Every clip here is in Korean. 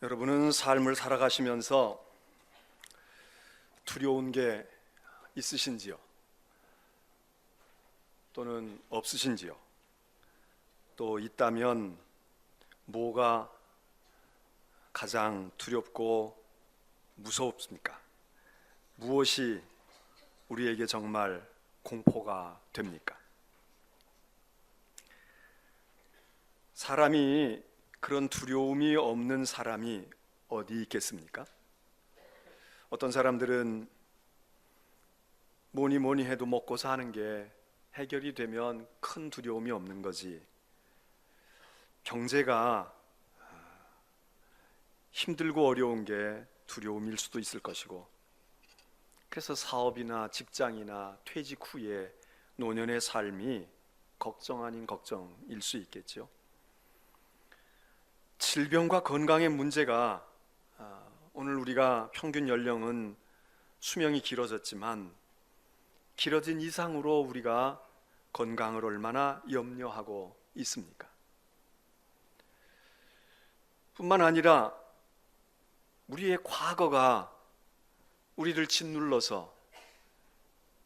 여러분은 삶을 살아가시면서 두려운 게 있으신지요? 또는 없으신지요? 또 있다면 뭐가 가장 두렵고 무섭습니까? 무엇이 우리에게 정말 공포가 됩니까? 사람이 그런 두려움이 없는 사람이 어디 있겠습니까? 어떤 사람들은 뭐니 해도 먹고 사는 게 해결이 되면 큰 두려움이 없는 거지, 경제가 힘들고 어려운 게 두려움일 수도 있을 것이고, 그래서 사업이나 직장이나 퇴직 후에 노년의 삶이 걱정 아닌 걱정일 수 있겠죠. 질병과 건강의 문제가 오늘 우리가 평균 연령은 수명이 길어졌지만 길어진 이상으로 우리가 건강을 얼마나 염려하고 있습니까? 뿐만 아니라 우리의 과거가 우리를 짓눌러서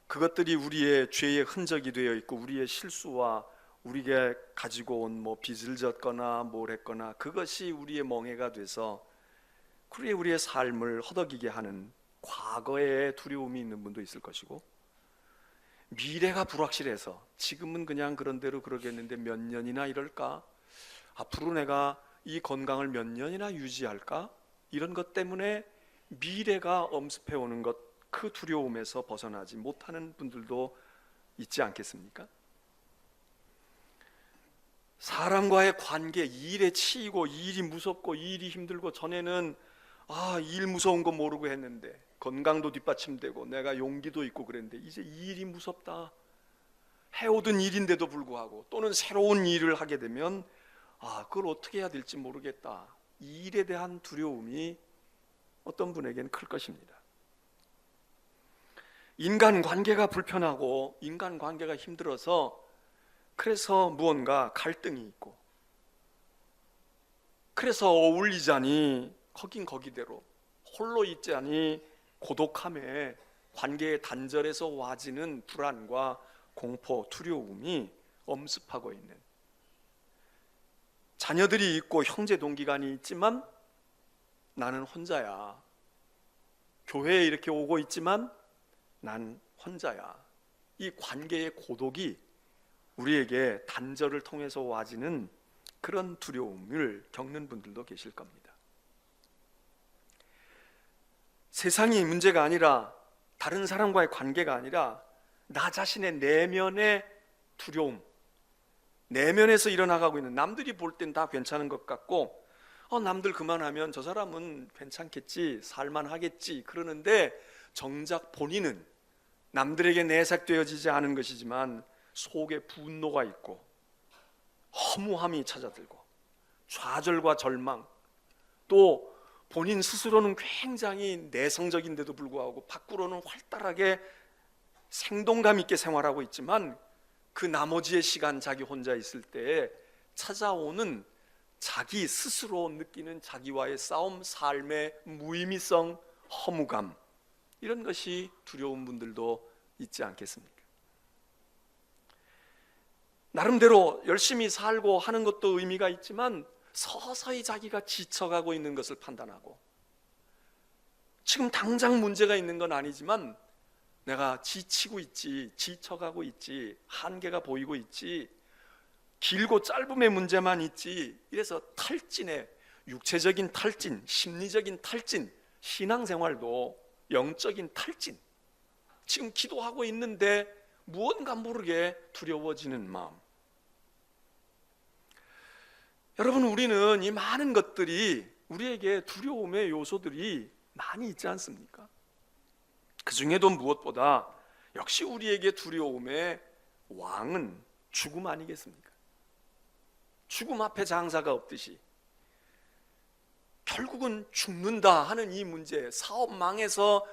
그것들이 우리의 죄의 흔적이 되어 있고, 우리의 실수와 우리가 가지고 온 빚을 졌거나 뭘 했거나 그것이 우리의 멍해가 돼서 그게 우리의 삶을 허덕이게 하는 과거의 두려움이 있는 분도 있을 것이고, 미래가 불확실해서 지금은 그냥 그런 대로 그러겠는데 몇 년이나 이럴까? 앞으로 내가 이 건강을 몇 년이나 유지할까? 이런 것 때문에 미래가 엄습해 오는 것, 그 두려움에서 벗어나지 못하는 분들도 있지 않겠습니까? 사람과의 관계, 일에 치이고 일이 무섭고 일이 힘들고, 전에는 일 무서운 거 모르고 했는데 건강도 뒷받침되고 내가 용기도 있고 그랬는데 이제 일이 무섭다, 해오던 일인데도 불구하고, 또는 새로운 일을 하게 되면 그걸 어떻게 해야 될지 모르겠다, 이 일에 대한 두려움이 어떤 분에게는 클 것입니다. 인간관계가 불편하고 인간관계가 힘들어서, 그래서 무언가 갈등이 있고, 그래서 어울리자니 거긴 거기대로, 홀로 있자니 고독함에 관계의 단절에서 와지는 불안과 공포, 두려움이 엄습하고 있는, 자녀들이 있고 형제 동기간이 있지만 나는 혼자야, 교회에 이렇게 오고 있지만 난 혼자야, 이 관계의 고독이 우리에게 단절을 통해서 와지는 그런 두려움을 겪는 분들도 계실 겁니다. 세상이 문제가 아니라, 다른 사람과의 관계가 아니라 나 자신의 내면의 두려움, 내면에서 일어나가고 있는, 남들이 볼 땐 다 괜찮은 것 같고 남들 그만하면 저 사람은 괜찮겠지, 살만하겠지 그러는데, 정작 본인은 남들에게 내색되어지지 않은 것이지만 속에 분노가 있고 허무함이 찾아들고 좌절과 절망, 또 본인 스스로는 굉장히 내성적인데도 불구하고 밖으로는 활달하게 생동감 있게 생활하고 있지만 그 나머지의 시간 자기 혼자 있을 때에 찾아오는 자기 스스로 느끼는 자기와의 싸움, 삶의 무의미성, 허무감, 이런 것이 두려운 분들도 있지 않겠습니까? 나름대로 열심히 살고 하는 것도 의미가 있지만 서서히 자기가 지쳐가고 있는 것을 판단하고, 지금 당장 문제가 있는 건 아니지만 내가 지치고 있지, 지쳐가고 있지, 한계가 보이고 있지, 길고 짧음의 문제만 있지, 이래서 탈진에, 육체적인 탈진, 심리적인 탈진, 신앙생활도 영적인 탈진, 지금 기도하고 있는데 무언가 모르게 두려워지는 마음. 여러분, 우리는 이 많은 것들이, 우리에게 두려움의 요소들이 많이 있지 않습니까? 그 중에도 무엇보다 역시 우리에게 두려움의 왕은 죽음 아니겠습니까? 죽음 앞에 장사가 없듯이 결국은 죽는다 하는 이 문제, 사업 망해서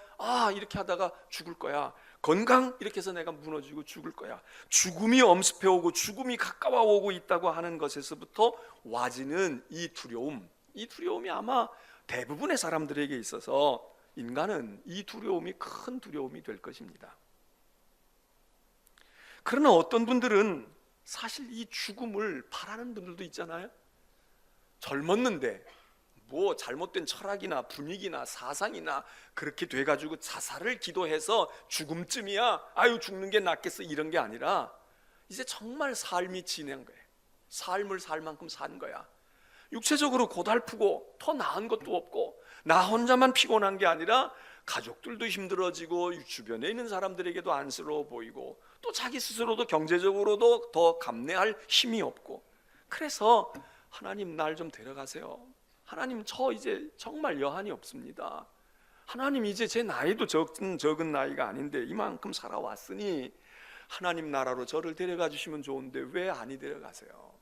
이렇게 하다가 죽을 거야, 건강 이렇게 해서 내가 무너지고 죽을 거야, 죽음이 엄습해 오고 죽음이 가까워 오고 있다고 하는 것에서부터 와지는 이 두려움, 이 두려움이 아마 대부분의 사람들에게 있어서 인간은 이 두려움이 큰 두려움이 될 것입니다. 그러나 어떤 분들은 사실 이 죽음을 바라는 분들도 있잖아요. 젊었는데 뭐 잘못된 철학이나 분위기나 사상이나 그렇게 돼가지고 자살을 기도해서 죽음쯤이야 아유 죽는 게 낫겠어 이런 게 아니라 이제 정말 삶이 지낸 거예요. 삶을 살 만큼 산 거야. 육체적으로 고달프고 더 나은 것도 없고 나 혼자만 피곤한 게 아니라 가족들도 힘들어지고 주변에 있는 사람들에게도 안쓰러워 보이고 또 자기 스스로도 경제적으로도 더 감내할 힘이 없고, 그래서 하나님 날 좀 데려가세요. 하나님 저 이제 정말 여한이 없습니다. 하나님 이제 제 나이도 적은 나이가 아닌데 이만큼 살아왔으니 하나님 나라로 저를 데려가 주시면 좋은데 왜 아니 데려가세요?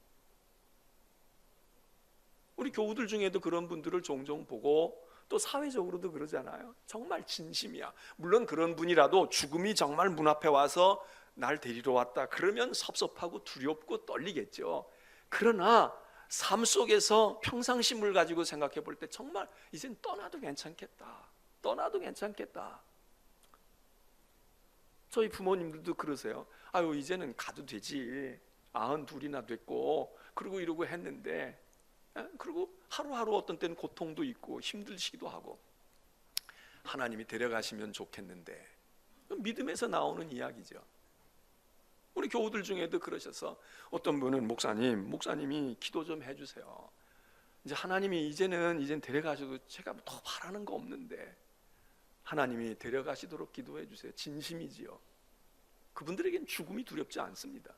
우리 교우들 중에도 그런 분들을 종종 보고 또 사회적으로도 그러잖아요. 정말 진심이야. 물론 그런 분이라도 죽음이 정말 문 앞에 와서 날 데리러 왔다 그러면 섭섭하고 두렵고 떨리겠죠. 그러나 삶 속에서 평상심을 가지고 생각해 볼 때 정말 이젠 떠나도 괜찮겠다. 떠나도 괜찮겠다. 저희 부모님들도 그러세요. 아유 이제는 가도 되지. 92이나 됐고 그러고 이러고 했는데, 그리고 하루하루 어떤 때는 고통도 있고 힘들시기도 하고 하나님이 데려가시면 좋겠는데, 믿음에서 나오는 이야기죠. 우리 교우들 중에도 그러셔서 어떤 분은 목사님이 기도 좀 해주세요. 이제 하나님이 이젠 데려가셔도 제가 더 바라는 거 없는데 하나님이 데려가시도록 기도해 주세요. 진심이지요. 그분들에겐 죽음이 두렵지 않습니다.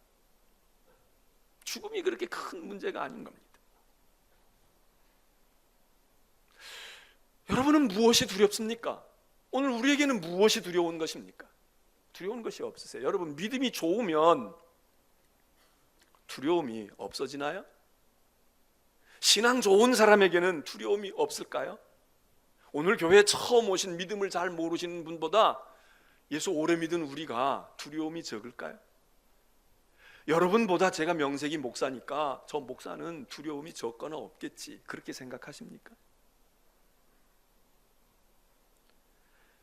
죽음이 그렇게 큰 문제가 아닌 겁니다. 여러분은 무엇이 두렵습니까? 오늘 우리에게는 무엇이 두려운 것입니까? 두려운 것이 없으세요? 여러분 믿음이 좋으면 두려움이 없어지나요? 신앙 좋은 사람에게는 두려움이 없을까요? 오늘 교회에 처음 오신 믿음을 잘 모르시는 분보다 예수 오래 믿은 우리가 두려움이 적을까요? 여러분보다 제가 명색이 목사니까 저 목사는 두려움이 적거나 없겠지 그렇게 생각하십니까?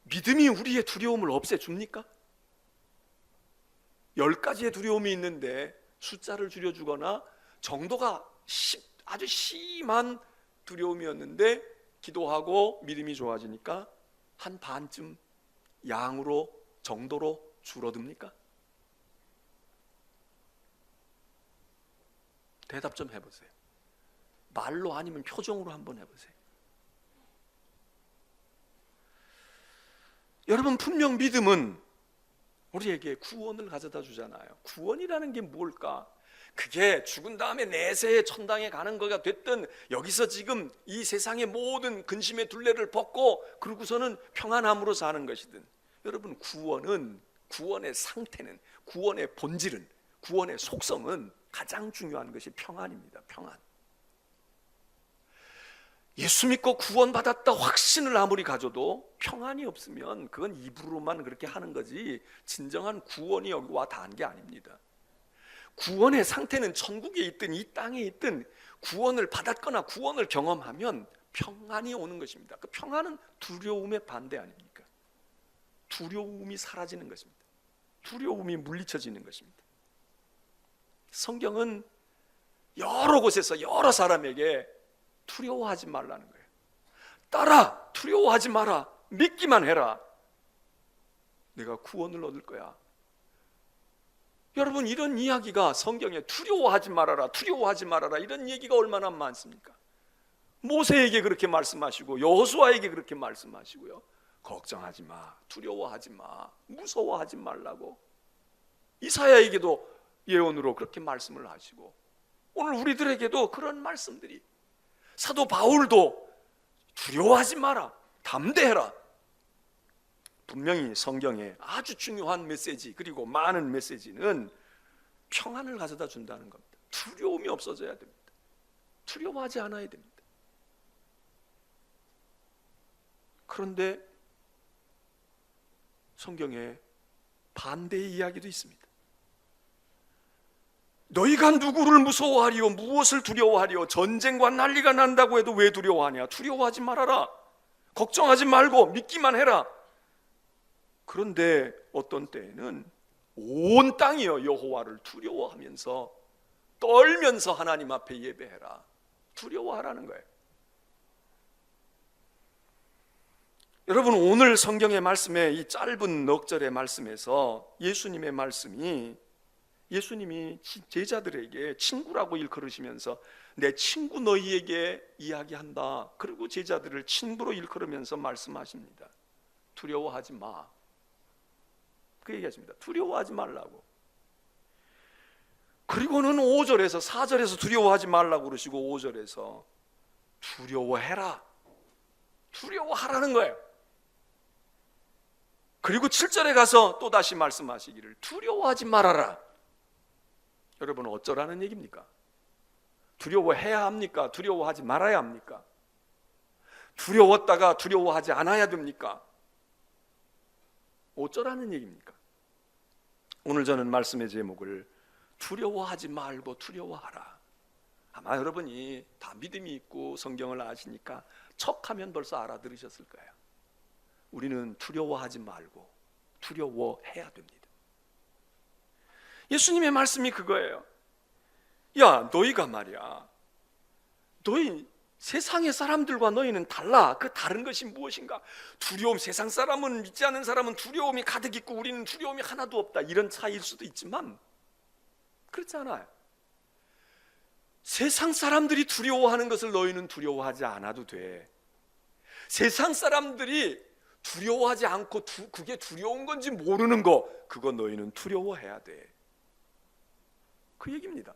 믿음이 우리의 두려움을 없애줍니까? 10가지의 두려움이 있는데 숫자를 줄여주거나 정도가 아주 심한 두려움이었는데 기도하고 믿음이 좋아지니까 한 반쯤 양으로 정도로 줄어듭니까? 대답 좀 해보세요. 말로 아니면 표정으로 한번 해보세요. 여러분 분명 믿음은 우리에게 구원을 가져다 주잖아요. 구원이라는 게 뭘까? 그게 죽은 다음에 내세에 천당에 가는 거가 됐든 여기서 지금 이 세상의 모든 근심의 둘레를 벗고 그러고서는 평안함으로 사는 것이든, 여러분 구원의 상태는, 구원의 본질은, 구원의 속성은 가장 중요한 것이 평안입니다. 평안. 예수 믿고 구원받았다 확신을 아무리 가져도 평안이 없으면 그건 입으로만 그렇게 하는 거지 진정한 구원이 여기와 닿은 게 아닙니다. 구원의 상태는 천국에 있든 이 땅에 있든 구원을 받았거나 구원을 경험하면 평안이 오는 것입니다. 그 평안은 두려움의 반대 아닙니까? 두려움이 사라지는 것입니다. 두려움이 물리쳐지는 것입니다. 성경은 여러 곳에서 여러 사람에게 두려워하지 말라는 거예요. 따라 두려워하지 마라. 믿기만 해라. 내가 구원을 얻을 거야. 여러분 이런 이야기가 성경에 두려워하지 말아라, 두려워하지 말아라 이런 얘기가 얼마나 많습니까? 모세에게 그렇게 말씀하시고 여호수아에게 그렇게 말씀하시고요. 걱정하지 마, 두려워하지 마, 무서워하지 말라고 이사야에게도 예언으로 그렇게 말씀을 하시고, 오늘 우리들에게도 그런 말씀들이, 사도 바울도 두려워하지 마라, 담대해라. 분명히 성경에 아주 중요한 메시지, 그리고 많은 메시지는 평안을 가져다 준다는 겁니다. 두려움이 없어져야 됩니다. 두려워하지 않아야 됩니다. 그런데 성경에 반대의 이야기도 있습니다. 너희가 누구를 무서워하리요? 무엇을 두려워하리요? 전쟁과 난리가 난다고 해도 왜 두려워하냐? 두려워하지 말아라. 걱정하지 말고 믿기만 해라. 그런데 어떤 때에는 온 땅이여 여호와를 두려워하면서 떨면서 하나님 앞에 예배해라. 두려워하라는 거예요. 여러분, 오늘 성경의 말씀에 이 짧은 넉 절의 말씀에서 예수님의 말씀이, 예수님이 제자들에게 친구라고 일컬으시면서 내 친구 너희에게 이야기한다. 그리고 제자들을 친구로 일컬으면서 말씀하십니다. 두려워하지 마. 그 얘기하십니다. 두려워하지 말라고. 그리고는 5절에서 4절에서 두려워하지 말라고 그러시고 5절에서 두려워해라. 두려워하라는 거예요. 그리고 7절에 가서 또다시 말씀하시기를 두려워하지 말아라. 여러분, 어쩌라는 얘기입니까? 두려워해야 합니까? 두려워하지 말아야 합니까? 두려웠다가 두려워하지 않아야 됩니까? 어쩌라는 얘기입니까? 오늘 저는 말씀의 제목을 두려워하지 말고 두려워하라. 아마 여러분이 다 믿음이 있고 성경을 아시니까 척하면 벌써 알아들으셨을 거예요. 우리는 두려워하지 말고 두려워해야 됩니다. 예수님의 말씀이 그거예요. 야, 너희가 말이야, 너희 세상의 사람들과 너희는 달라. 그 다른 것이 무엇인가? 두려움, 세상 사람은, 믿지 않는 사람은 두려움이 가득 있고 우리는 두려움이 하나도 없다. 이런 차이일 수도 있지만 그렇지 않아요. 세상 사람들이 두려워하는 것을 너희는 두려워하지 않아도 돼. 세상 사람들이 두려워하지 않고 그게 두려운 건지 모르는 거, 그거 너희는 두려워해야 돼. 그 얘기입니다.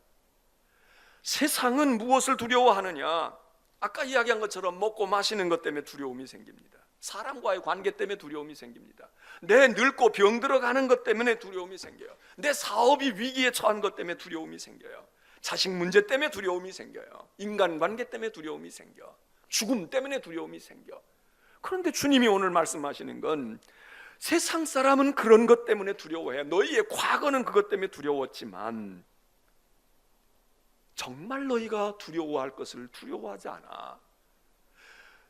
세상은 무엇을 두려워하느냐? 아까 이야기한 것처럼 먹고 마시는 것 때문에 두려움이 생깁니다. 사람과의 관계 때문에 두려움이 생깁니다. 내 늙고 병 들어가는 것 때문에 두려움이 생겨요. 내 사업이 위기에 처한 것 때문에 두려움이 생겨요. 자식 문제 때문에 두려움이 생겨요. 인간관계 때문에 두려움이 생겨. 죽음 때문에 두려움이 생겨. 그런데 주님이 오늘 말씀하시는 건 세상 사람은 그런 것 때문에 두려워해. 너희의 과거는 그것 때문에 두려웠지만 정말 너희가 두려워할 것을 두려워하지 않아.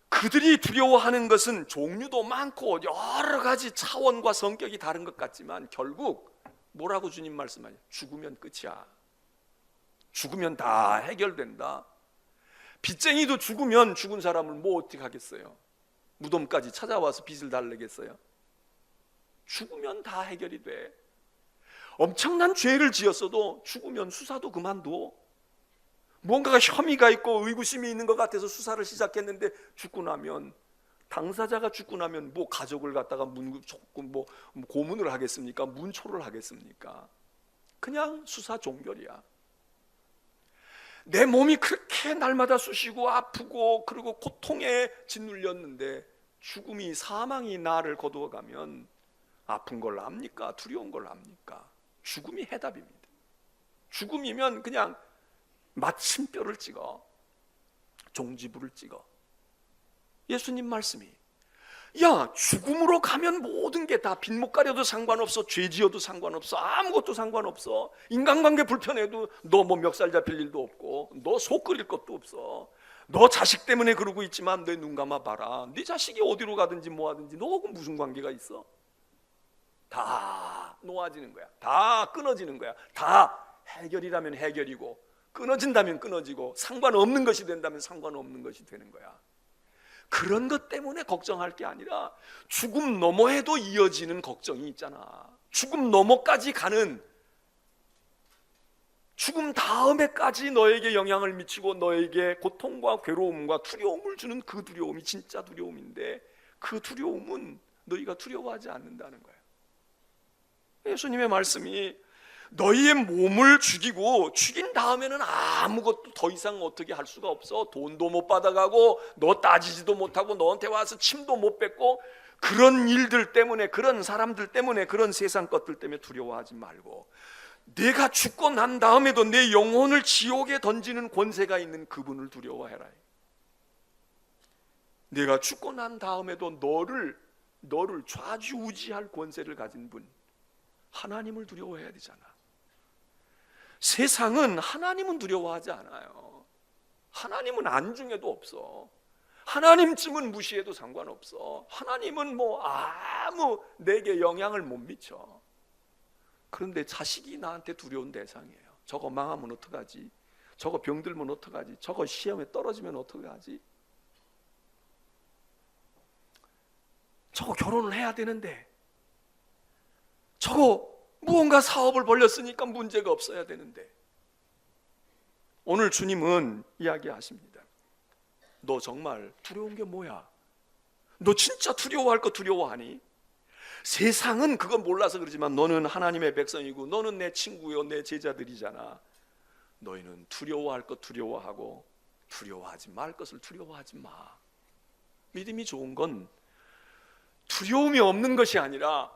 그들이 두려워하는 것은 종류도 많고 여러 가지 차원과 성격이 다른 것 같지만 결국 뭐라고 주님 말씀하냐? 죽으면 끝이야. 죽으면 다 해결된다. 빚쟁이도 죽으면 죽은 사람을 뭐 어떻게 하겠어요? 무덤까지 찾아와서 빚을 달래겠어요? 죽으면 다 해결이 돼. 엄청난 죄를 지었어도 죽으면 수사도 그만둬. 뭔가가 혐의가 있고 의구심이 있는 것 같아서 수사를 시작했는데 죽고 나면, 당사자가 죽고 나면 뭐 가족을 갖다가 뭐 고문을 하겠습니까? 문초를 하겠습니까? 그냥 수사 종결이야. 내 몸이 그렇게 날마다 쑤시고 아프고 그리고 고통에 짓눌렸는데 죽음이, 사망이 나를 거두어가면 아픈 걸 압니까? 두려운 걸 압니까? 죽음이 해답입니다. 죽음이면 그냥 마침뼈를 찍어, 종지부를 찍어. 예수님 말씀이, 야, 죽음으로 가면 모든 게 다 빈목 가려도 상관없어, 죄 지어도 상관없어, 아무것도 상관없어. 인간관계 불편해도 너 뭐 멱살 잡힐 일도 없고, 너 속 끓일 것도 없어. 너 자식 때문에 그러고 있지만 내 눈 감아 봐라. 네 자식이 어디로 가든지 뭐 하든지 너하고 무슨 관계가 있어? 다 놓아지는 거야. 다 끊어지는 거야. 다 해결이라면 해결이고, 끊어진다면 끊어지고, 상관없는 것이 된다면 상관없는 것이 되는 거야. 그런 것 때문에 걱정할 게 아니라 죽음 너머에도 이어지는 걱정이 있잖아. 죽음 너머까지 가는, 죽음 다음에까지 너에게 영향을 미치고 너에게 고통과 괴로움과 두려움을 주는 그 두려움이 진짜 두려움인데, 그 두려움은 너희가 두려워하지 않는다는 거예요. 예수님의 말씀이 너희의 몸을 죽이고 죽인 다음에는 아무것도 더 이상 어떻게 할 수가 없어. 돈도 못 받아가고 너 따지지도 못하고 너한테 와서 침도 못 뱉고, 그런 일들 때문에, 그런 사람들 때문에, 그런 세상 것들 때문에 두려워하지 말고, 내가 죽고 난 다음에도 내 영혼을 지옥에 던지는 권세가 있는 그분을 두려워해라. 내가 죽고 난 다음에도 너를 좌지우지할 권세를 가진 분, 하나님을 두려워해야 되잖아. 세상은 하나님은 두려워하지 않아요. 하나님은 안중에도 없어. 하나님쯤은 무시해도 상관없어. 하나님은 뭐 아무 내게 영향을 못 미쳐. 그런데 자식이 나한테 두려운 대상이에요. 저거 망하면 어떡하지? 저거 병들면 어떡하지? 저거 시험에 떨어지면 어떡하지? 저거 결혼을 해야 되는데, 저거 무언가 사업을 벌렸으니까 문제가 없어야 되는데. 오늘 주님은 이야기하십니다. 너 정말 두려운 게 뭐야? 너 진짜 두려워할 거 두려워하니? 세상은 그건 몰라서 그러지만 너는 하나님의 백성이고 너는 내 친구요 내 제자들이잖아. 너희는 두려워할 것 두려워하고 두려워하지 말 것을 두려워하지 마. 믿음이 좋은 건 두려움이 없는 것이 아니라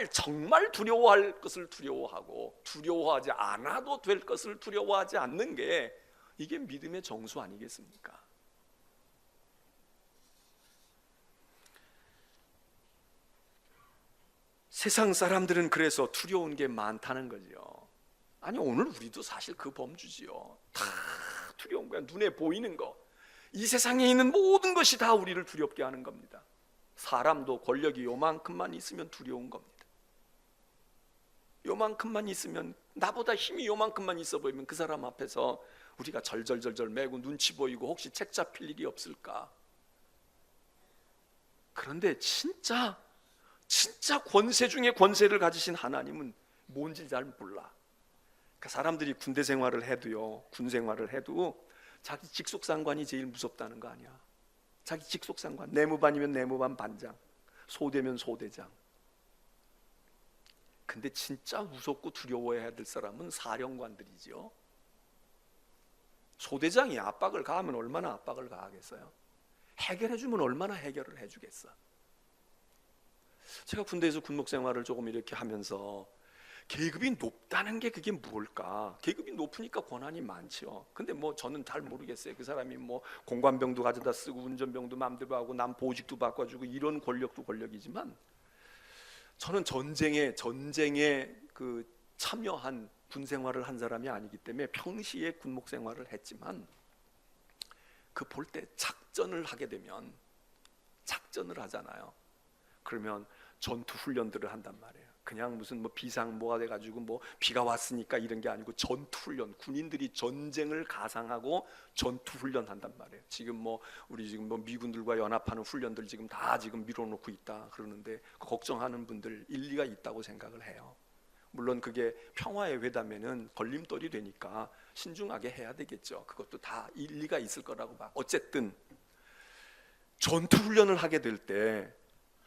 정말 두려워할 것을 두려워하고 두려워하지 않아도 될 것을 두려워하지 않는 게 이게 믿음의 정수 아니겠습니까? 세상 사람들은 그래서 두려운 게 많다는 거죠. 아니, 오늘 우리도 사실 그 범주지요. 다 두려운 거야. 눈에 보이는 거. 이 세상에 있는 모든 것이 다 우리를 두렵게 하는 겁니다. 사람도 권력이 요만큼만 있으면 두려운 겁니다. 요만큼만 있으면, 나보다 힘이 요만큼만 있어 보이면 그 사람 앞에서 우리가 절절절절 매고 눈치 보이고 혹시 책 잡힐 일이 없을까? 그런데 진짜 권세 중에 권세를 가지신 하나님은 뭔지 잘 몰라. 그러니까 사람들이 군대 생활을 해도요, 군 생활을 해도 자기 직속상관이 제일 무섭다는 거 아니야. 자기 직속상관, 내무반이면 내무반 반장, 소대면 소대장. 근데 진짜 무섭고 두려워해야 될 사람은 사령관들이죠. 소대장이 압박을 가하면 얼마나 압박을 가하겠어요? 해결해주면 얼마나 해결을 해주겠어? 제가 군대에서 군목 생활을 조금 이렇게 하면서 계급이 높다는 게 그게 뭘까? 계급이 높으니까 권한이 많죠. 근데 뭐 저는 잘 모르겠어요. 그 사람이 뭐 공관병도 가져다 쓰고 운전병도 마음대로 하고 남 보직도 바꿔주고 이런 권력도 권력이지만, 저는 전쟁에 그 참여한 군 생활을 한 사람이 아니기 때문에 평시에 군목 생활을 했지만, 그 볼 때 작전을 하게 되면 작전을 하잖아요. 그러면 전투 훈련들을 한단 말이에요. 그냥 무슨 뭐 비상모가 돼가지고 뭐 비가 왔으니까 이런 게 아니고 전투 훈련, 군인들이 전쟁을 가상하고 전투 훈련 한단 말이에요. 지금 뭐 우리 지금 뭐 미군들과 연합하는 훈련들 지금 다 지금 밀어놓고 있다 그러는데, 걱정하는 분들 일리가 있다고 생각을 해요. 물론 그게 평화의 회담에는 걸림돌이 되니까 신중하게 해야 되겠죠. 그것도 다 일리가 있을 거라고 봐. 어쨌든 전투 훈련을 하게 될 때,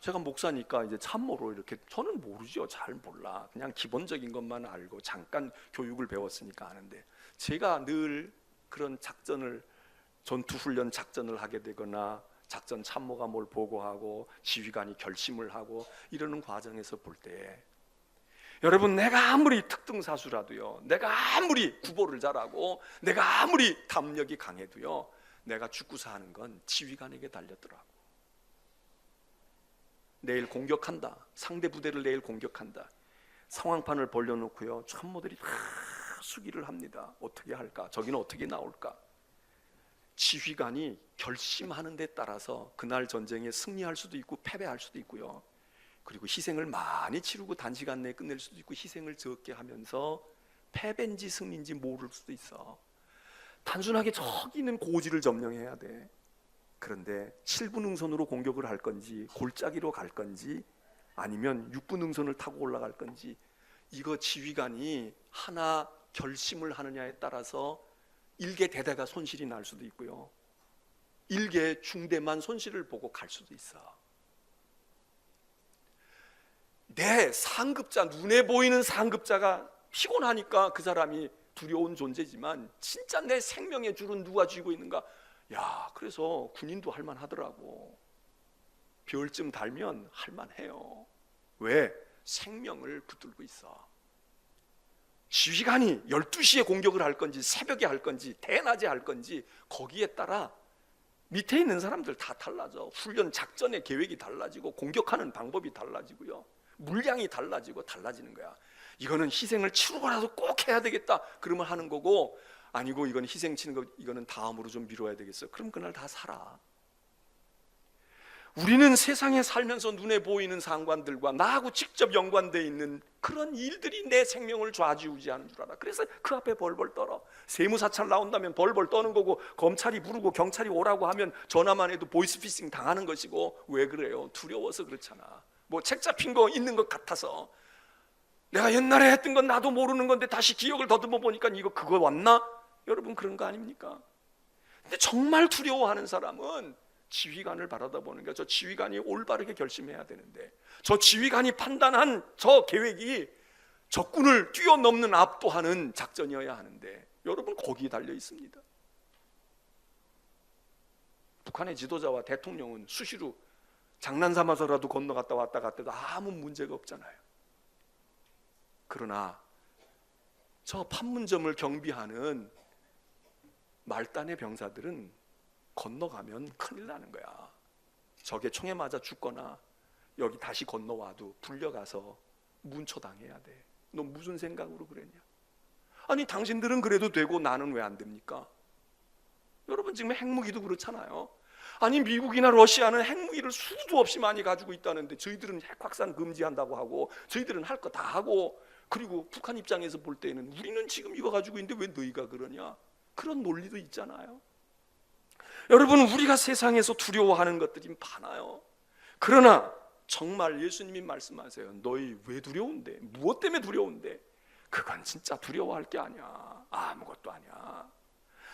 제가 목사니까 이제 참모로 이렇게, 저는 모르죠. 잘 몰라. 그냥 기본적인 것만 알고 잠깐 교육을 배웠으니까 아는데, 제가 늘 그런 전투 훈련 작전을 하게 되거나 작전 참모가 뭘 보고하고 지휘관이 결심을 하고 이러는 과정에서 볼 때, 여러분, 내가 아무리 특등사수라도요, 내가 아무리 구보를 잘하고 내가 아무리 담력이 강해도요, 내가 죽고 사는 건 지휘관에게 달렸더라고. 내일 공격한다, 상대 부대를 내일 공격한다, 상황판을 벌려놓고요, 참모들이 다 수기를 합니다. 어떻게 할까? 저기는 어떻게 나올까? 지휘관이 결심하는 데 따라서 그날 전쟁에 승리할 수도 있고 패배할 수도 있고요, 그리고 희생을 많이 치르고 단시간 내에 끝낼 수도 있고 희생을 적게 하면서 패배인지 승리인지 모를 수도 있어. 단순하게 저기는 고지를 점령해야 돼. 그런데 7분 능선으로 공격을 할 건지 골짜기로 갈 건지 아니면 6분 능선을 타고 올라갈 건지, 이거 지휘관이 하나 결심을 하느냐에 따라서 일개 대대가 손실이 날 수도 있고요, 일개 중대만 손실을 보고 갈 수도 있어. 내 상급자, 눈에 보이는 상급자가 피곤하니까 그 사람이 두려운 존재지만, 진짜 내 생명의 줄은 누가 쥐고 있는가? 야, 그래서 군인도 할만하더라고. 별쯤 달면 할만해요. 왜? 생명을 붙들고 있어. 지휘관이 12시에 공격을 할 건지 새벽에 할 건지 대낮에 할 건지 거기에 따라 밑에 있는 사람들 다 달라져. 훈련 작전의 계획이 달라지고 공격하는 방법이 달라지고요, 물량이 달라지고 달라지는 거야. 이거는 희생을 치르고라도 꼭 해야 되겠다 그러면 하는 거고, 아니고 이건 희생 치는 거 이거는 다음으로 좀 미뤄야 되겠어, 그럼 그날 다 살아. 우리는 세상에 살면서 눈에 보이는 상관들과 나하고 직접 연관되어 있는 그런 일들이 내 생명을 좌지우지하는 줄 알아. 그래서 그 앞에 벌벌 떨어. 세무사찰 나온다면 벌벌 떠는 거고, 검찰이 부르고 경찰이 오라고 하면 전화만 해도 보이스피싱 당하는 것이고. 왜 그래요? 두려워서 그렇잖아. 뭐 책 잡힌 거 있는 것 같아서. 내가 옛날에 했던 건 나도 모르는 건데 다시 기억을 더듬어 보니까 이거 그거 왔나? 여러분 그런 거 아닙니까? 근데 정말 두려워하는 사람은 지휘관을 바라다 보는 거야. 저 지휘관이 올바르게 결심해야 되는데, 저 지휘관이 판단한 저 계획이 적군을 뛰어넘는 압도하는 작전이어야 하는데, 여러분 거기에 달려 있습니다. 북한의 지도자와 대통령은 수시로 장난삼아서라도 건너갔다 왔다 갔다 해도 아무 문제가 없잖아요. 그러나 저 판문점을 경비하는 말단의 병사들은 건너가면 큰일 나는 거야. 적의 총에 맞아 죽거나 여기 다시 건너와도 불려가서 문초당해야 돼. 너 무슨 생각으로 그랬냐? 아니 당신들은 그래도 되고 나는 왜 안 됩니까? 여러분 지금 핵무기도 그렇잖아요. 아니 미국이나 러시아는 핵무기를 수도 없이 많이 가지고 있다는데 저희들은 핵 확산 금지한다고 하고 저희들은 할 거 다 하고, 그리고 북한 입장에서 볼 때는 우리는 지금 이거 가지고 있는데 왜 너희가 그러냐? 그런 논리도 있잖아요. 여러분 우리가 세상에서 두려워하는 것들이 많아요. 그러나 정말 예수님이 말씀하세요. 너희 왜 두려운데? 무엇 때문에 두려운데? 그건 진짜 두려워할 게 아니야. 아무것도 아니야.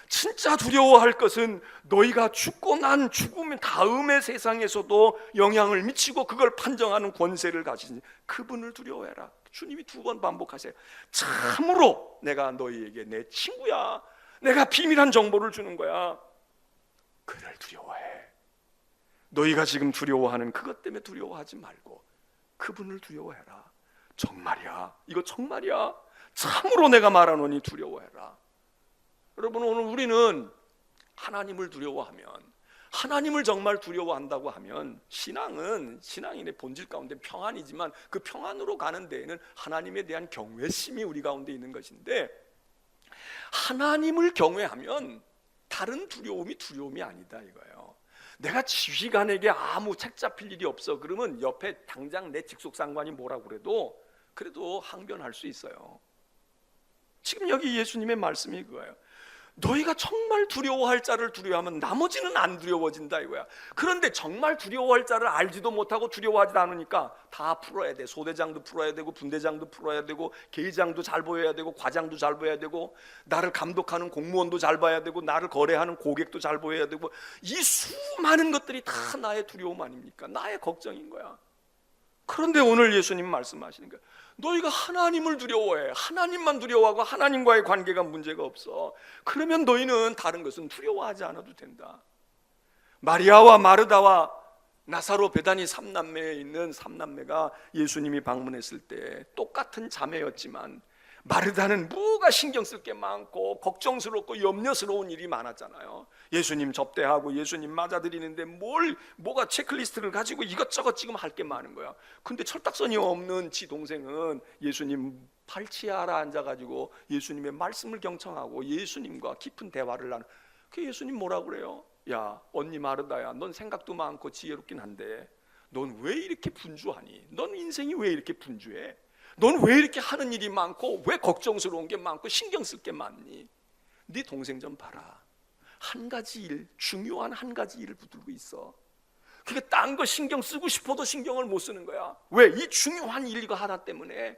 진짜 두려워할 것은 너희가 죽고 난 죽음 다음의 세상에서도 영향을 미치고 그걸 판정하는 권세를 가진 그분을 두려워해라. 주님이 2번 반복하세요. 참으로 내가 너희에게 내 친구야. 내가 비밀한 정보를 주는 거야. 그를 두려워해. 너희가 지금 두려워하는 그것 때문에 두려워하지 말고 그분을 두려워해라. 정말이야. 이거 정말이야. 참으로 내가 말하노니 두려워해라. 여러분 오늘 우리는 하나님을 두려워하면, 하나님을 정말 두려워한다고 하면, 신앙인의 본질 가운데 평안이지만 그 평안으로 가는 데에는 하나님에 대한 경외심이 우리 가운데 있는 것인데, 하나님을 경외하면 다른 두려움이 두려움이 아니다 이거예요. 내가 지휘관에게 아무 책 잡힐 일이 없어 그러면 옆에 당장 내 직속 상관이 뭐라고 그래도 항변할 수 있어요. 지금 여기 예수님의 말씀이 그거예요. 너희가 정말 두려워할 자를 두려워하면 나머지는 안 두려워진다 이거야. 그런데 정말 두려워할 자를 알지도 못하고 두려워하지도 않으니까 다 풀어야 돼. 소대장도 풀어야 되고 분대장도 풀어야 되고 계장도 잘 보여야 되고 과장도 잘 보여야 되고 나를 감독하는 공무원도 잘 봐야 되고 나를 거래하는 고객도 잘 보여야 되고, 이 수많은 것들이 다 나의 두려움 아닙니까? 나의 걱정인 거야. 그런데 오늘 예수님 말씀하시는 거예요. 너희가 하나님을 두려워해. 하나님만 두려워하고 하나님과의 관계가 문제가 없어. 그러면 너희는 다른 것은 두려워하지 않아도 된다. 마리아와 마르다와 나사로 베다니 3남매에 있는 3남매가 예수님이 방문했을 때 똑같은 자매였지만 마르다는 뭐가 신경 쓸 게 많고 걱정스럽고 염려스러운 일이 많았잖아요. 예수님 접대하고 예수님 맞아드리는데 뭐가 체크리스트를 가지고 이것저것 지금 할 게 많은 거야. 근데 철딱선이 없는 지 동생은 예수님 팔치에 알아 앉아가지고 예수님의 말씀을 경청하고 예수님과 깊은 대화를 나누는. 그 예수님 뭐라고 그래요? 야 언니 마르다야, 넌 생각도 많고 지혜롭긴 한데 넌 왜 이렇게 분주하니? 넌 인생이 왜 이렇게 분주해? 넌 왜 이렇게 하는 일이 많고 왜 걱정스러운 게 많고 신경 쓸 게 많니? 네 동생 좀 봐라. 한 가지 일, 중요한 한 가지 일을 붙들고 있어. 그게 딴 거 신경 쓰고 싶어도 신경을 못 쓰는 거야. 왜? 이 중요한 일 이거 하나 때문에.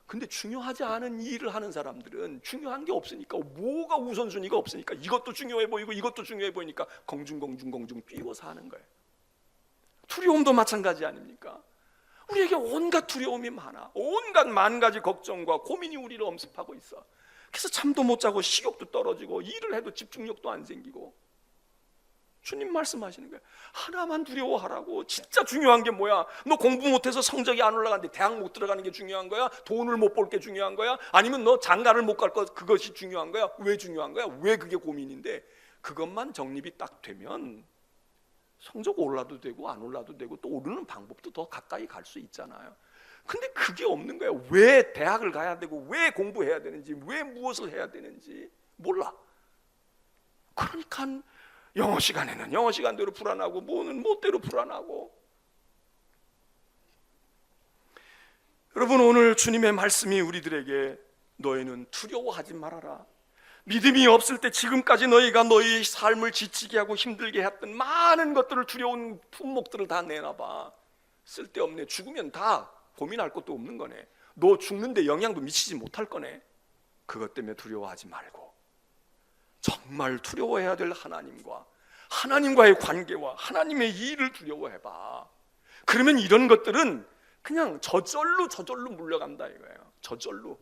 근데 중요하지 않은 일을 하는 사람들은 중요한 게 없으니까, 뭐가 우선순위가 없으니까 이것도 중요해 보이고 이것도 중요해 보이니까 공중공중 뛰고 사는 거예요. 두려움도 마찬가지 아닙니까? 우리에게 온갖 두려움이 많아. 온갖 만 가지 걱정과 고민이 우리를 엄습하고 있어. 그래서 잠도 못 자고 식욕도 떨어지고 일을 해도 집중력도 안 생기고. 주님 말씀하시는 거예요. 하나만 두려워하라고. 진짜 중요한 게 뭐야? 너 공부 못해서 성적이 안 올라가는데 대학 못 들어가는 게 중요한 거야? 돈을 못 벌 게 중요한 거야? 아니면 너 장가를 못 갈 것 그것이 중요한 거야? 왜 중요한 거야? 왜 그게 고민인데? 그것만 정립이 딱 되면 성적 올라도 되고 안 올라도 되고 또 오르는 방법도 더 가까이 갈 수 있잖아요. 근데 그게 없는 거야. 왜 대학을 가야 되고 왜 공부해야 되는지, 왜 무엇을 해야 되는지 몰라. 그러니까 영어 시간에는 영어 시간대로 불안하고 뭐는 뭐대로 불안하고. 여러분, 오늘 주님의 말씀이 우리들에게 너희는 두려워하지 말아라. 믿음이 없을 때 지금까지 너희가 너희의 삶을 지치게 하고 힘들게 했던 많은 것들을, 두려운 품목들을 다 내놔봐. 쓸데없네. 죽으면 다 고민할 것도 없는 거네. 너 죽는데 영향도 미치지 못할 거네. 그것 때문에 두려워하지 말고 정말 두려워해야 될 하나님과의 관계와 하나님의 일을 두려워해봐. 그러면 이런 것들은 그냥 저절로 물러간다 이거예요. 저절로.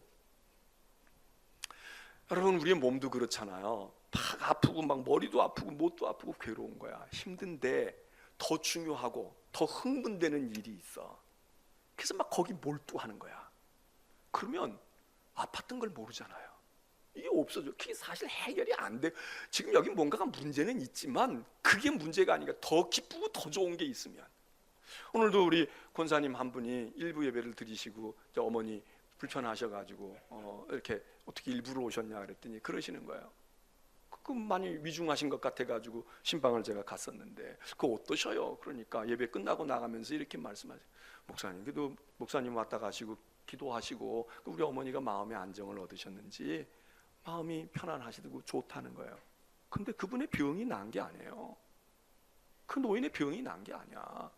여러분, 우리의 몸도 그렇잖아요. 막 아프고 막 머리도 아프고 못도 아프고 괴로운 거야. 힘든데 더 중요하고 더 흥분되는 일이 있어. 그래서 막 거기 몰두하는 거야. 그러면 아팠던 걸 모르잖아요. 이게 없어져. 그게 사실 해결이 안 돼. 지금 여기 뭔가가 문제는 있지만 그게 문제가 아니라 더 기쁘고 더 좋은 게 있으면. 오늘도 우리 권사님 한 분이 일부 예배를 드리시고 어머니 불편하셔가지고 이렇게 어떻게 일부러 오셨냐 그랬더니 그러시는 거예요. 그 많이 위중하신 것 같아가지고 신방을 제가 갔었는데 그거 어떠셔요? 그러니까 예배 끝나고 나가면서 이렇게 말씀하세요. 목사님, 그래도 목사님 왔다 가시고 기도하시고 우리 어머니가 마음의 안정을 얻으셨는지 마음이 편안하시고 좋다는 거예요. 근데 그분의 병이 난 게 아니에요. 그 노인의 병이 난 게 아니야.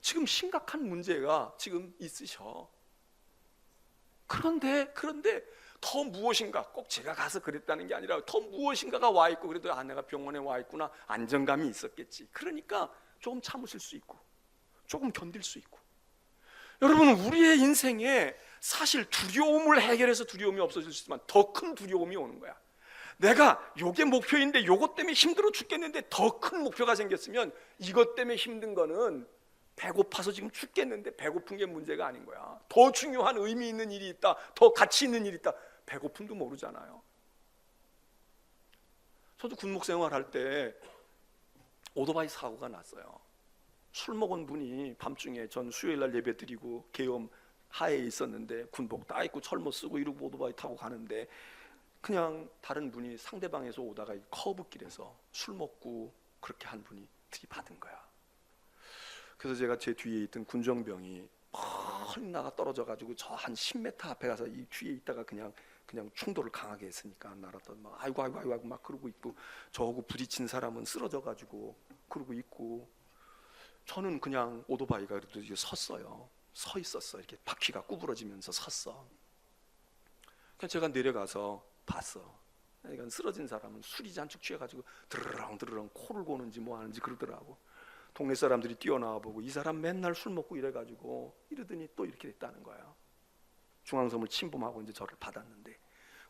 지금 심각한 문제가 지금 있으셔. 그런데 더 무엇인가, 꼭 제가 가서 그랬다는 게 아니라 더 무엇인가가 와 있고, 그래도 내가 병원에 와 있구나, 안정감이 있었겠지. 그러니까 조금 참으실 수 있고 조금 견딜 수 있고. 여러분, 우리의 인생에 사실 두려움을 해결해서 두려움이 없어질 수 있지만 더 큰 두려움이 오는 거야. 내가 요게 목표인데 요것 때문에 힘들어 죽겠는데 더 큰 목표가 생겼으면 이것 때문에 힘든 거는 배고파서 지금 죽겠는데 배고픈 게 문제가 아닌 거야. 더 중요한 의미 있는 일이 있다, 더 가치 있는 일이 있다. 배고픔도 모르잖아요. 저도 군목 생활할 때 오토바이 사고가 났어요. 술 먹은 분이 밤중에, 전 수요일날 예배 드리고 계엄 하에 있었는데 군복 다 입고 철모 쓰고 이러고 오토바이 타고 가는데 그냥 다른 분이 상대방에서 오다가 커브길에서 술 먹고 그렇게 한 분이 들이받은 거야. 그래서 제가 제 뒤에 있던 군정병이 펄 나가 떨어져가지고 저 한 10m 앞에 가서 이 뒤에 있다가 그냥 충돌을 강하게 했으니까 날았던 막 아이고 막 그러고 있고, 저하고 부딪힌 사람은 쓰러져가지고 그러고 있고, 저는 그냥 오토바이가 그래도 이제 섰어요. 서 있었어. 이렇게 바퀴가 구부러지면서 섰어. 그래서 제가 내려가서 봤어. 그러니까 쓰러진 사람은 술이 잔뜩 취해가지고 드르렁 코를 고는지 뭐 하는지 그러더라고. 동네 사람들이 뛰어나와 보고 이 사람 맨날 술 먹고 이래가지고 이러더니 또 이렇게 됐다는 거예요. 중앙섬을 침범하고 이제 저를 받았는데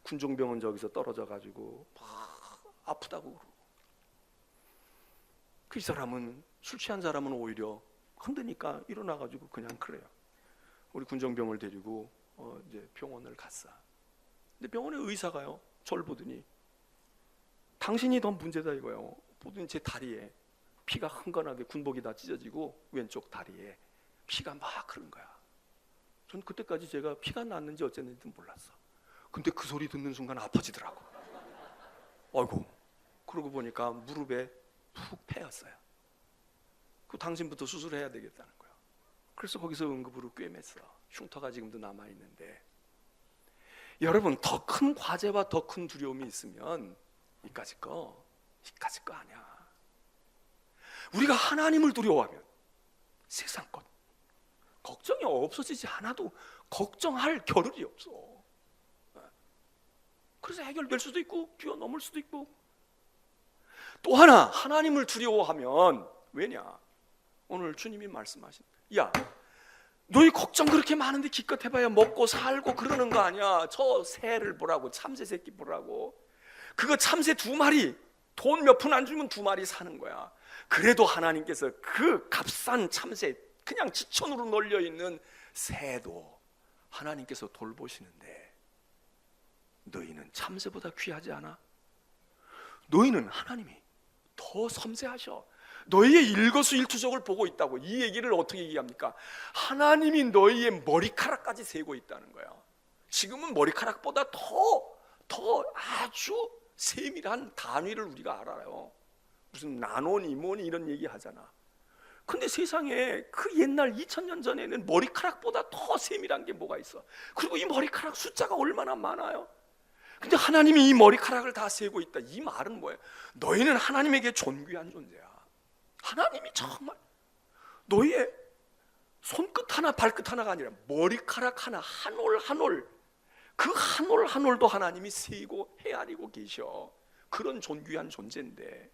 군종병은 저기서 떨어져가지고 막 아프다고 그러고, 그 사람은, 술 취한 사람은 오히려 흔드니까 일어나가지고 그냥 그래요. 우리 군정병을 데리고 이제 병원을 갔어. 근데 병원의 의사가요, 저를 보더니 당신이 더 문제다 이거예요. 보더니 제 다리에 피가 흥건하게, 군복이 다 찢어지고 왼쪽 다리에 피가 막 흐른 거야. 전 그때까지 제가 피가 났는지 어쨌는지 몰랐어. 근데 그 소리 듣는 순간 아파지더라고. 아이고, 그러고 보니까 무릎에 푹 패였어요. 그 당신부터 수술해야 되겠다는 거야. 그래서 거기서 응급으로 꿰맸어. 흉터가 지금도 남아있는데, 여러분, 더 큰 과제와 더 큰 두려움이 있으면 이까짓 거 아니야. 우리가 하나님을 두려워하면 세상 것 걱정이 없어지지 않아도 걱정할 겨를이 없어. 그래서 해결될 수도 있고 뛰어넘을 수도 있고. 또 하나, 하나님을 두려워하면 왜냐? 오늘 주님이 말씀하신, 야, 너희 걱정 그렇게 많은데 기껏 해봐야 먹고 살고 그러는 거 아니야. 저 새를 보라고, 참새 새끼 보라고. 그거 참새 2마리, 돈 몇 푼 안 주면 2마리 사는 거야. 그래도 하나님께서 그 값싼 참새, 그냥 지천으로 널려있는 새도 하나님께서 돌보시는데 너희는 참새보다 귀하지 않아? 너희는 하나님이 더 섬세하셔. 너희의 일거수일투족을 보고 있다고. 이 얘기를 어떻게 얘기합니까? 하나님이 너희의 머리카락까지 세고 있다는 거예요. 지금은 머리카락보다 더 아주 세밀한 단위를 우리가 알아요. 무슨 나노니 뭐니 이런 얘기 하잖아. 근데 세상에 그 옛날 2000년 전에는 머리카락보다 더 세밀한 게 뭐가 있어? 그리고 이 머리카락 숫자가 얼마나 많아요? 근데 하나님이 이 머리카락을 다 세고 있다. 이 말은 뭐예요? 너희는 하나님에게 존귀한 존재야. 하나님이 정말 너희의 손끝 하나 발끝 하나가 아니라 머리카락 하나 한 올 한 올, 그 한 올 한 올도 하나님이 세고 헤아리고 계셔. 그런 존귀한 존재인데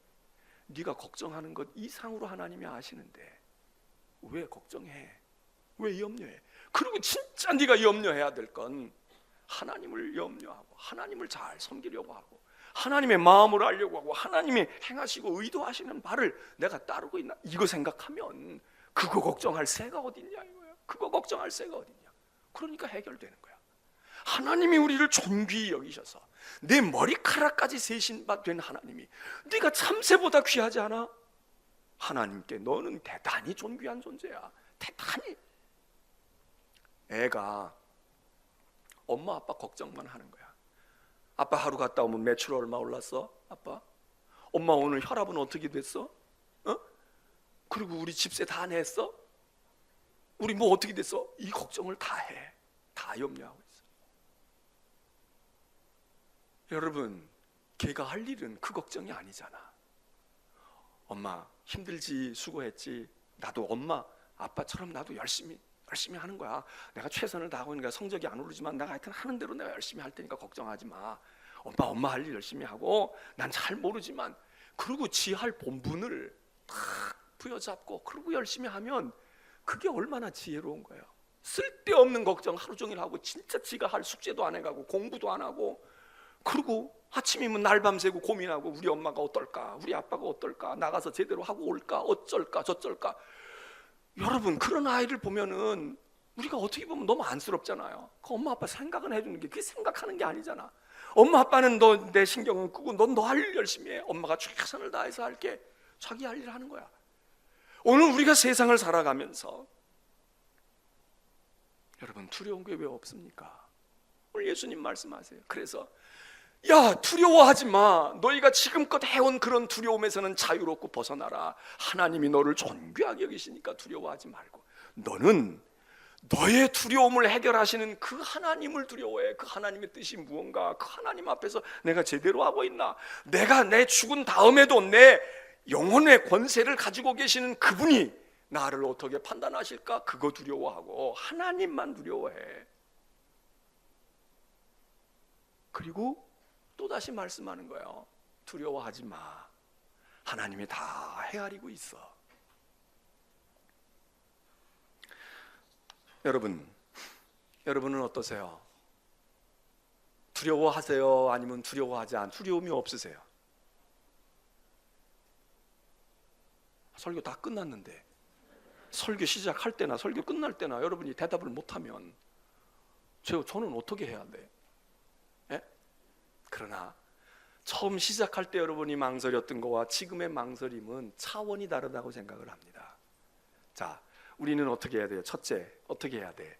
네가 걱정하는 것 이상으로 하나님이 아시는데 왜 걱정해? 왜 염려해? 그리고 진짜 네가 염려해야 될 건 하나님을 염려하고 하나님을 잘 섬기려고 하고 하나님의 마음을 알려고 하고 하나님이 행하시고 의도하시는 바를 내가 따르고 있나, 이거 생각하면 그거 걱정할 새가 어딨냐 이거야. 그거 걱정할 새가 어딨냐. 그러니까 해결되는 거야. 하나님이 우리를 존귀히 여기셔서 내 머리카락까지 세신 바 된 하나님이 네가 참새보다 귀하지 않아? 하나님께 너는 대단히 존귀한 존재야. 대단히. 애가 엄마 아빠 걱정만 하는 거야. 아빠 하루 갔다 오면 매출 얼마 올랐어? 아빠? 엄마 오늘 혈압은 어떻게 됐어? 그리고 우리 집세 다 냈어? 우리 뭐 어떻게 됐어? 이 걱정을 다 해. 다 염려하고 있어. 여러분, 걔가 할 일은 그 걱정이 아니잖아. 엄마 힘들지, 수고했지. 나도 엄마 아빠처럼 나도 열심히 하는 거야. 내가 최선을 다하고 있는 거야. 성적이 안 오르지만 내가 하여튼 하는 대로 내가 열심히 할 테니까 걱정하지 마. 엄마 할 일 열심히 하고 난 잘 모르지만, 그리고 지 할 본분을 딱 부여잡고 그리고 열심히 하면 그게 얼마나 지혜로운 거예요. 쓸데없는 걱정 하루 종일 하고 진짜 지가 할 숙제도 안 해가고 공부도 안 하고, 그리고 아침이면 날밤 새고 고민하고 우리 엄마가 어떨까, 우리 아빠가 어떨까, 나가서 제대로 하고 올까, 어쩔까 저쩔까. 여러분, 그런 아이를 보면은 우리가 어떻게 보면 너무 안쓰럽잖아요. 그 엄마 아빠 생각은 해주는 게 그게 생각하는 게 아니잖아. 엄마 아빠는 너 내 신경은 끄고 넌 너 할 일 열심히 해. 엄마가 최선을 다해서 할게. 자기 할 일 하는 거야. 오늘 우리가 세상을 살아가면서 여러분 두려운 게 왜 없습니까? 오늘 예수님 말씀하세요. 그래서 야, 두려워하지 마. 너희가 지금껏 해온 그런 두려움에서는 자유롭고 벗어나라. 하나님이 너를 존귀하게 여기시니까 두려워하지 말고 너는 너의 두려움을 해결하시는 그 하나님을 두려워해. 그 하나님의 뜻이 무언가, 그 하나님 앞에서 내가 제대로 하고 있나, 내가 내 죽은 다음에도 내 영혼의 권세를 가지고 계시는 그분이 나를 어떻게 판단하실까, 그거 두려워하고 하나님만 두려워해. 그리고 또다시 말씀하는 거예요. 두려워하지 마. 하나님이 다 헤아리고 있어. 여러분은 어떠세요? 두려워하세요? 아니면 두려워하지 않, 두려움이 없으세요? 설교 다 끝났는데, 설교 시작할 때나 설교 끝날 때나 여러분이 대답을 못하면 저는 어떻게 해야 돼? 예? 그러나 처음 시작할 때 여러분이 망설였던 거와 지금의 망설임은 차원이 다르다고 생각을 합니다. 자, 우리는 어떻게 해야 돼요? 첫째, 어떻게 해야 돼?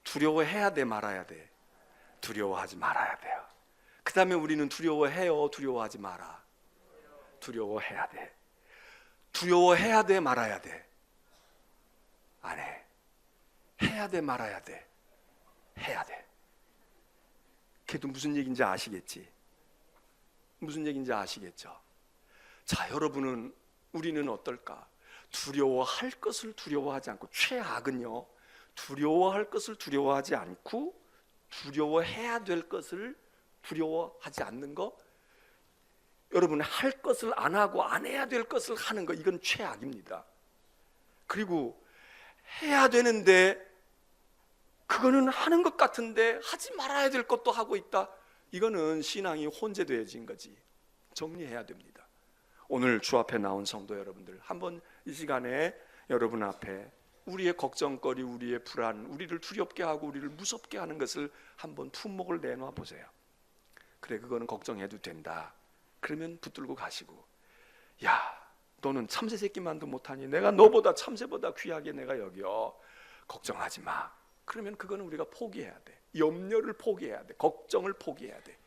두려워해야 돼, 말아야 돼? 두려워하지 말아야 돼요. 그 다음에 우리는 두려워해요, 두려워하지 마라? 두려워해야 돼. 두려워해야 돼, 말아야 돼? 안 해. 해야 돼, 말아야 돼? 해야 돼. 그래도 무슨 얘기인지 아시겠지? 무슨 얘기인지 아시겠죠? 자, 우리는 어떨까? 두려워할 것을 두려워하지 않고, 최악은요, 두려워할 것을 두려워하지 않고 두려워해야 될 것을 두려워하지 않는 거. 여러분, 할 것을 안 하고 안 해야 될 것을 하는 거, 이건 최악입니다. 그리고 해야 되는데 그거는 하는 것 같은데 하지 말아야 될 것도 하고 있다. 이거는 신앙이 혼재되어진 거지. 정리해야 됩니다. 오늘 주 앞에 나온 성도 여러분들, 한번 이 시간에 여러분 앞에 우리의 걱정거리, 우리의 불안, 우리를 두렵게 하고 우리를 무섭게 하는 것을 한번 품목을 내놔 보세요. 그래, 그거는 걱정해도 된다. 그러면 붙들고 가시고, 야, 너는 참새 새끼만도 못하니 내가 너보다 참새보다 귀하게 내가 여겨. 걱정하지 마. 그러면 그거는 우리가 포기해야 돼. 염려를 포기해야 돼. 걱정을 포기해야 돼.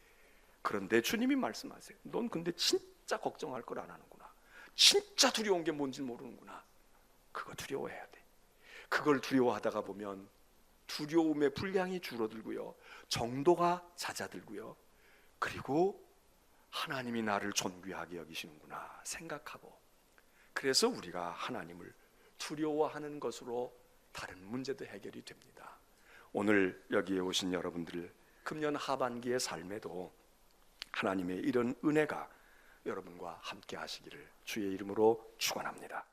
그런데 주님이 말씀하세요. 넌 근데 진짜 걱정할 걸 안 하는구나. 진짜 두려운 게 뭔지 모르는구나. 그거 두려워해야 돼. 그걸 두려워하다가 보면 두려움의 분량이 줄어들고요, 정도가 잦아들고요, 그리고 하나님이 나를 존귀하게 여기시는구나 생각하고, 그래서 우리가 하나님을 두려워하는 것으로 다른 문제도 해결이 됩니다. 오늘 여기에 오신 여러분들 금년 하반기의 삶에도 하나님의 이런 은혜가 여러분과 함께 하시기를 주의 이름으로 축원합니다.